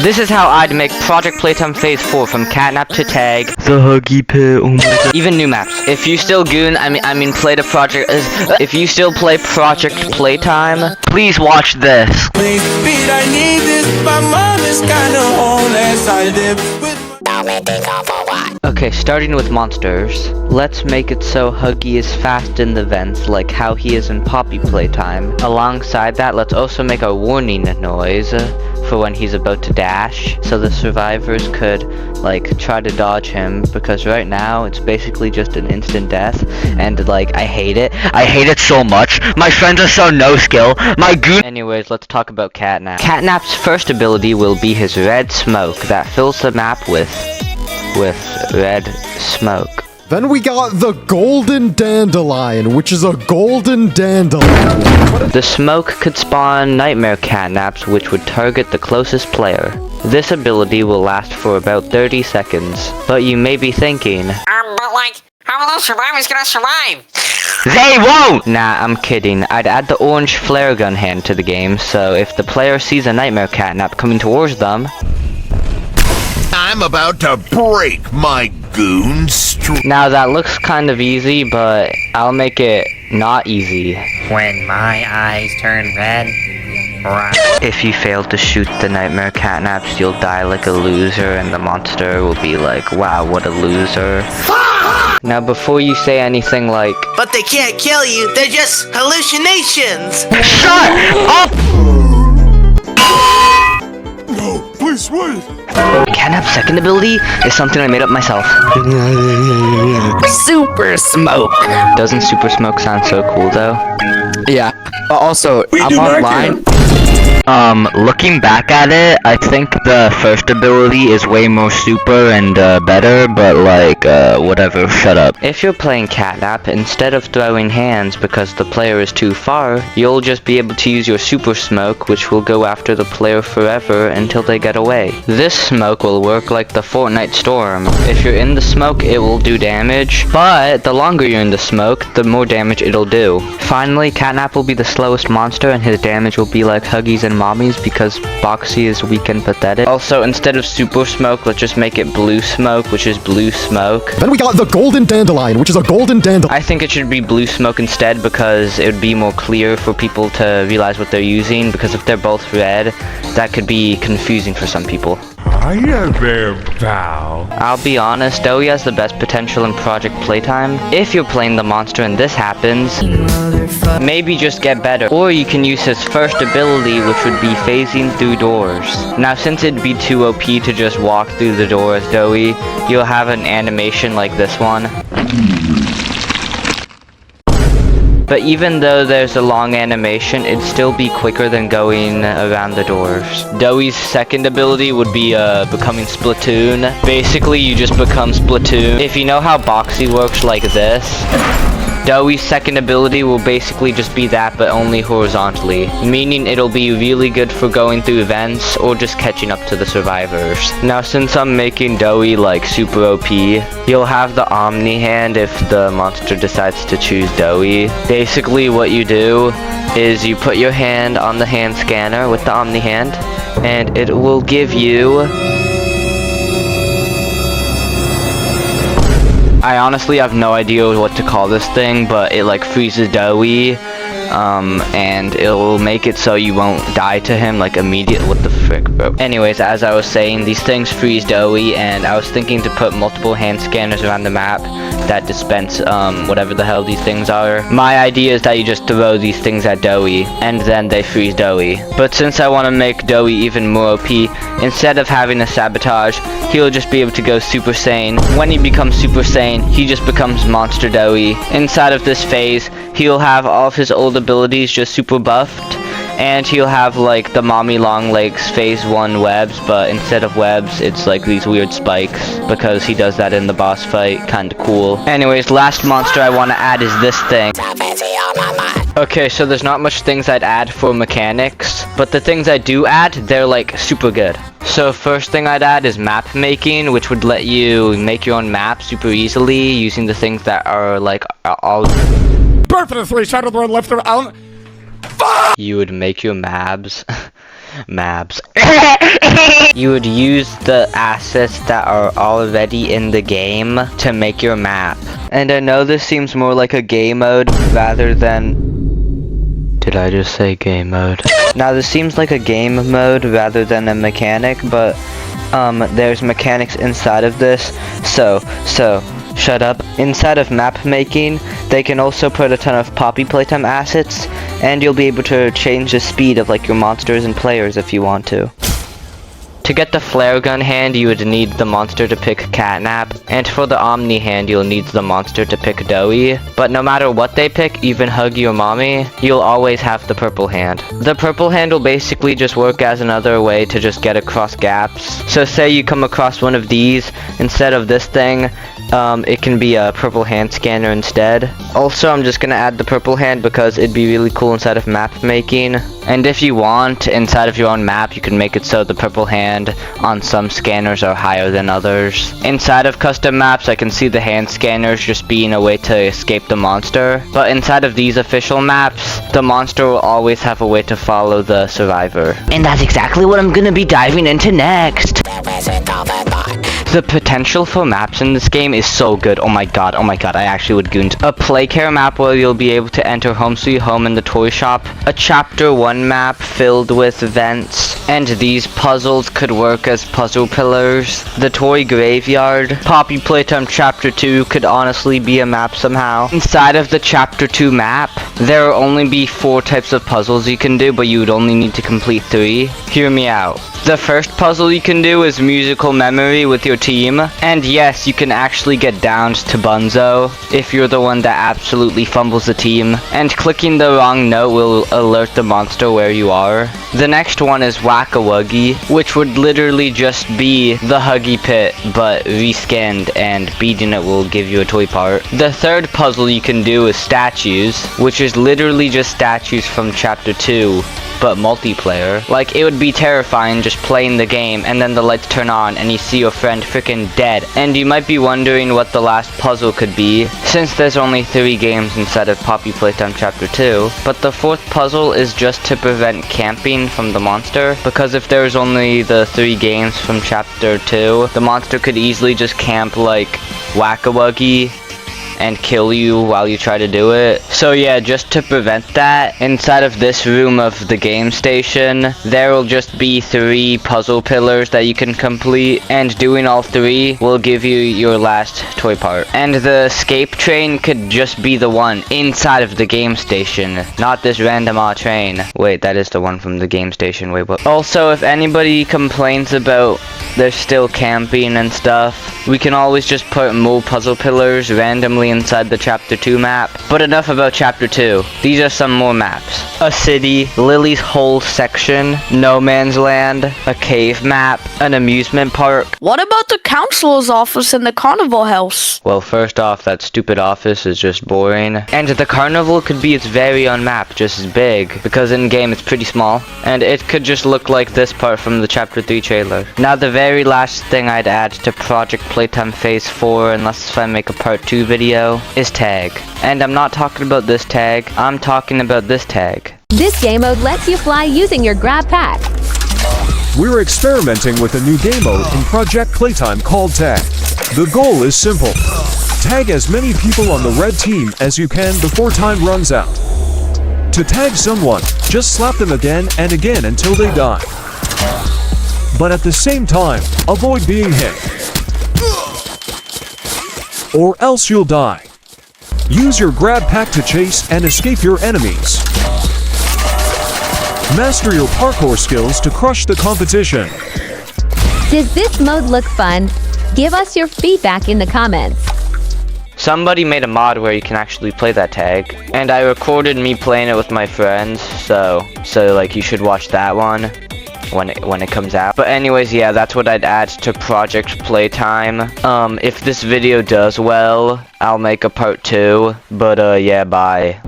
This is how I'd make Project Playtime Phase 4 from Catnap to Tag. The Huggy Pit, oh my god. Even new maps. If you still goon, I mean play the project, if you still play Project Playtime, please watch this. I need this, my mom is kinda homeless, I live with Okay, starting with monsters. Let's make it so Huggy is fast in the vents, like how he is in Poppy Playtime. Alongside that, let's also make a warning noise for when he's about to dash, so the survivors could, like, try to dodge him, because right now, it's basically just an instant death, and, like, I hate it. I hate it so much. My friends are so no-skill. My goon- Anyways, let's talk about Catnap. Catnap's first ability will be his red smoke that fills the map with red smoke. Then we got the Golden Dandelion, which is a golden dandelion. The smoke could spawn nightmare catnaps, which would target the closest player. This ability will last for about 30 seconds. But you may be thinking, but like, how are those survivors gonna survive? they won't! Nah, I'm kidding. I'd add the orange flare gun hand to the game, so if the player sees a nightmare catnap coming towards them, I'm about to break my goon streak. now that looks kind of easy, but I'll make it not easy. When my eyes turn red, If you fail to shoot the nightmare catnaps, you'll die like a loser, and the monster will be like, wow, what a loser. Now before you say anything like, But they can't kill you, they're just hallucinations! shut up! No, please wait. Catnap's second ability is something I made up myself. Super smoke. Doesn't super smoke sound so cool though? Yeah. Also, I'm online. Looking back at it, I think the first ability is way more super and better, but like, whatever, shut up. If you're playing Catnap, instead of throwing hands because the player is too far, you'll just be able to use your super smoke, which will go after the player forever until they get away. This smoke will work like the Fortnite storm. If you're in the smoke, it will do damage, but the longer you're in the smoke, the more damage it'll do. Finally, Catnap will be the slowest monster, and his damage will be like Huggies and Mommies because Boxy is weak and pathetic. Also, instead of super smoke, let's just make it blue smoke, which is blue smoke. Then we got the Golden Dandelion, which is a golden dandelion. I think it should be blue smoke instead because it would be more clear for people to realize what they're using, because if they're both red, that could be confusing for some people. Hiya there, pal. I'll be honest, Dowie has the best potential in Project Playtime. If you're playing the monster and this happens, maybe just get better. Or you can use his first ability, which would be phasing through doors. Now, since it'd be too OP to just walk through the doors, Dowie, you'll have an animation like this one. But even though there's a long animation, it'd still be quicker than going around the doors. Dowie's second ability would be becoming Splatoon. Basically, you just become Splatoon. If you know how Boxy works like this, Dowie's second ability will basically just be that, but only horizontally, meaning it'll be really good for going through events or just catching up to the survivors. Now, since I'm making Dowie like super OP, you'll have the Omni hand if the monster decides to choose Dowie. Basically, what you do is you put your hand on the hand scanner with the Omni hand, and it will give you... I honestly have no idea what to call this thing, but it like freezes Dowie, and it'll make it so you won't die to him like immediately. What the frick, bro? Anyways, as I was saying, these things freeze Dowie, and I was thinking to put multiple hand scanners around the map that dispense whatever the hell these things are. My idea is that you just throw these things at Dowie, and then they freeze Dowie. But since I want to make Dowie even more OP, instead of having a sabotage, he'll just be able to go Super Saiyan. When he becomes Super Saiyan, he just becomes Monster Dowie. Inside of this phase, he'll have all of his old abilities just super buffed, and he'll have like the Mommy Long Legs phase 1 webs, but instead of webs, it's like these weird spikes, because he does that in the boss fight. Kinda cool. Anyways, last monster I want to add is this thing. Okay, so there's not much things I'd add for mechanics, but the things I do add, they're like super good. So first thing I'd add is map making, which would let you make your own map super easily using the things that are like all... Birth of the 3, shadow the one left of out. You would make your maps. Maps. You would use the assets that are already in the game to make your map. And I know this seems more like a game mode rather than... Did I just say game mode? Now this seems like a game mode rather than a mechanic, but there's mechanics inside of this. So shut up. Inside of map making, they can also put a ton of Poppy Playtime assets, and you'll be able to change the speed of like your monsters and players if you want to. To get the flare gun hand, you would need the monster to pick Catnap, and for the Omni hand, you'll need the monster to pick Doughy. But no matter what they pick, even Huggy or Mommy, you'll always have the purple hand. The purple hand will basically just work as another way to just get across gaps. So say you come across one of these, instead of this thing, it can be a purple hand scanner instead. Also, I'm just gonna add the purple hand because it'd be really cool inside of map making. And if you want, inside of your own map, you can make it so the purple hand on some scanners are higher than others. Inside of custom maps, I can see the hand scanners just being a way to escape the monster. But inside of these official maps, the monster will always have a way to follow the survivor. And that's exactly what I'm gonna be diving into next. The potential for maps in this game is so good. Oh my god, I actually would goon. A play care map where you'll be able to enter Home Sweet Home in the toy shop. A chapter 1 map filled with events. And these puzzles could work as puzzle pillars. The toy graveyard. Poppy Playtime chapter 2 could honestly be a map somehow. Inside of the chapter 2 map, there will only be 4 types of puzzles you can do, but you would only need to complete 3. Hear me out. The first puzzle you can do is musical memory with your team, and yes, you can actually get downed to Bunzo if you're the one that absolutely fumbles the team, and clicking the wrong note will alert the monster where you are. The next one is Whack-a-Wuggy, which would literally just be the Huggy Pit, but reskinned, and beating it will give you a toy part. The third puzzle you can do is Statues, which is literally just statues from chapter 2. But multiplayer. Like, it would be terrifying just playing the game and then the lights turn on and you see your friend freaking dead. And you might be wondering what the last puzzle could be, since there's only 3 games inside of Poppy Playtime Chapter 2. But the 4th puzzle is just to prevent camping from the monster, because if there's only the 3 games from Chapter 2, the monster could easily just camp like Whack-a-Wuggy and kill you while you try to do it. So yeah, just to prevent that, inside of this room of the game station, there will just be 3 puzzle pillars that you can complete, and doing all 3 will give you your last toy part. And the escape train could just be the one inside of the game station, not this random train. Wait, that is the one from the game station. Wait, what? Also, if anybody complains about there's still camping and stuff, we can always just put more puzzle pillars randomly inside the chapter 2 map. But enough about chapter 2. These are some more maps. A city, Lily's whole section, no man's land, a cave map, an amusement park. What about the counselor's office and the carnival house? Well, first off, that stupid office is just boring. And the carnival could be its very own map, just as big, because in game it's pretty small. And it could just look like this part from the chapter 3 trailer. Now the very last thing I'd add to Project Playtime Phase 4, unless if I make a part 2 video, is tag. And I'm not talking about this tag, I'm talking about this tag. This game mode lets you fly using your grab pack. We're experimenting with a new game mode in Project Playtime called Tag. The goal is simple. Tag as many people on the red team as you can before time runs out. To tag someone, just slap them again and again until they die. But at the same time, avoid being hit, or else you'll die. Use your grab pack to chase and escape your enemies. Master your parkour skills to crush the competition. Does this mode look fun? Give us your feedback in the comments. Somebody made a mod where you can actually play that tag, and I recorded me playing it with my friends, so like you should watch that one when it comes out. But anyways, yeah, that's what I'd add to Project Playtime. If this video does well, I'll make a part 2, but yeah, bye.